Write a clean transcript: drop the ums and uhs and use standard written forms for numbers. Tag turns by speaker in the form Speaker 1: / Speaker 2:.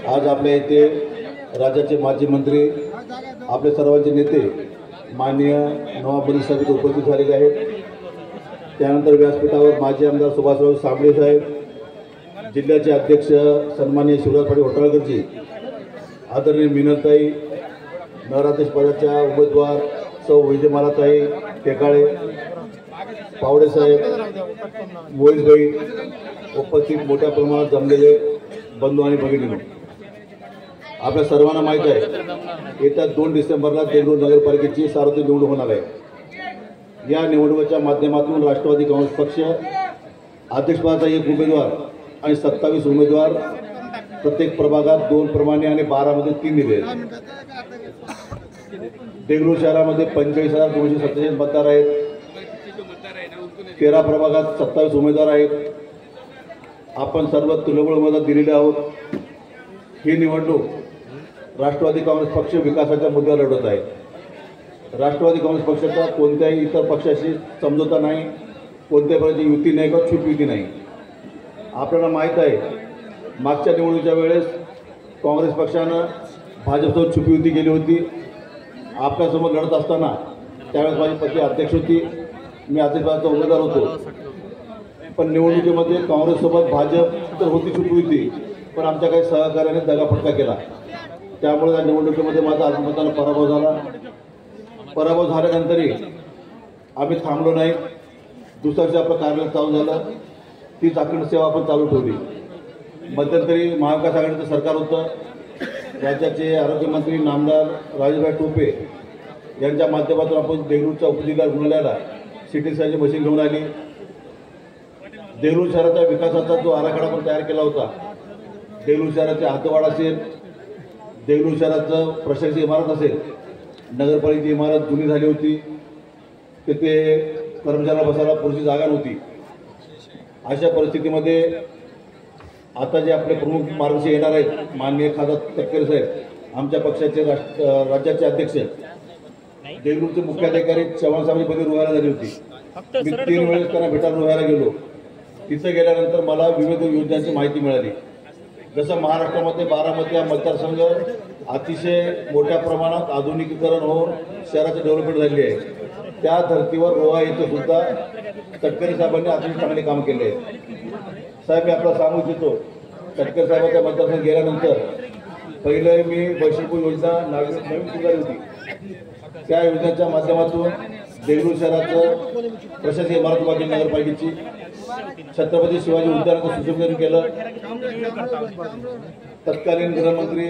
Speaker 1: आज आपल्या इथे राज्याचे माजी मंत्री आपले सर्वांचे नेते माननीय नवाब मलिक साहेब उपस्थित झालेले आहेत। त्यानंतर व्यासपीठावर माजी आमदार सुभाषराव साबळे साहेब, जिल्ह्याचे अध्यक्ष सन्माननीय शिवराज पाटील होटाळकरजी, आदरणीय मीनलताई, नगराध्यक्ष पदाच्या उमेदवार सौ विजयमालाताई टेकाळे, पावडे साहेब, मोहितभाई उपस्थित मोठ्या प्रमाणात जमलेले बंधू आणि भगिनींनो, आपल्या सर्वांना माहीत आहे येत्या 2 डिसेंबरला देगलूर नगरपालिकेची सार्वत्रिक निवडणूक होणार आहे। या निवडणुकीच्या माध्यमातून राष्ट्रवादी काँग्रेस पक्ष अध्यक्षपदाचा 1 उमेदवार आणि 27 उमेदवार प्रत्येक प्रभागात 2 प्रमाणे आणि 12 मध्ये 3 दिले। देगलूर शहरामध्ये 45,247 मतदार आहेत। 13 प्रभागात 27 उमेदवार आहेत। आपण सर्व तुल्यबळ उमेदवार दिलेले आहोत। ही निवडणूक राष्ट्रवादी काँग्रेस पक्ष विकासाच्या मुद्द्यावर लढत आहे। राष्ट्रवादी काँग्रेस पक्षाचा कोणत्याही इतर पक्षाशी समझोता नाही, कोणत्याही प्रकारची युती नाही किंवा छूट युती नाही। आपल्याला माहीत आहे मागच्या निवडणुकीच्या वेळेस काँग्रेस पक्षानं भाजपसोबत छुपी युती केली होती। आपल्यासमोर लढत असताना त्यावेळेस माझी पत्नी अध्यक्ष होती, मी अध्यक्षपदाचा उमेदवार होतो। पण निवडणुकीमध्ये काँग्रेससोबत भाजप तर होती छुपी युती, पण आमच्या काही सहकार्याने दगाफटका केला। त्यामुळे या निवडणुकीमध्ये माझा अल्पमताने पराभव झाला। पराभव झाल्यानंतरही आम्ही थांबलो नाही। दुसऱ्या दिवशी आपलं कार्यालय चालू झालं, तीच अखंड सेवा आपण चालू ठेवली। मध्यंतरी महाविकास आघाडीचं सरकार होतं। राज्याचे आरोग्यमंत्री नामदार राजेशभाई टोपे यांच्या माध्यमातून आपण देगलूरच्या उपजिल्हा रुग्णालयाला सिटी स्कॅनची मशीन घेऊन आली। देगलूर शहराच्या विकासाचा जो आराखडा आपण तयार केला होता, देगलूर शहराचे हातवाड असेल, देगलूर शहराचं प्रशासकीय इमारत असेल, नगरपालिकेची इमारत जुनी झाली होती, तिथे कर्मचाऱ्यांना बसायला पुरेशी जागा नव्हती। अशा परिस्थितीमध्ये आता जे आपले प्रमुख मार्गदर्शक येणार आहेत माननीय खासदार तटकरे साहेब, आमच्या पक्षाचे राज्याचे अध्यक्ष, देगलूरचे मुख्याधिकारी चव्हाण साहेबांची पदवी रोहायला झाली होती। मी 3 वेळेस त्यांना भेटायला रोहायला गेलो। तिथे गेल्यानंतर मला विविध योजनांची माहिती मिळाली। जसं महाराष्ट्रामध्ये बारामती हा मतदारसंघ अतिशय मोठ्या प्रमाणात आधुनिकीकरण होऊन शहराची डेव्हलपमेंट झाली आहे, त्या धर्तीवर रोहा येथे सुद्धा तटकरे साहेबांनी अतिशय चांगले काम केले आहे। साहेब, मी आपल्याला सांगू इच्छितो, तटकरे साहेबांच्या मतदारसंघात गेल्यानंतर पहिले मी वैशिष्ट्य योजना नवीन सुरू झाली होती, त्या योजनेच्या माध्यमातून देगलूर शहराचं प्रशासकीय इमारत उभा केली, नगरपालिकेची छत्रपती शिवाजी उद्यानाचं सुशोभीकरण केलं। तत्कालीन गृहमंत्री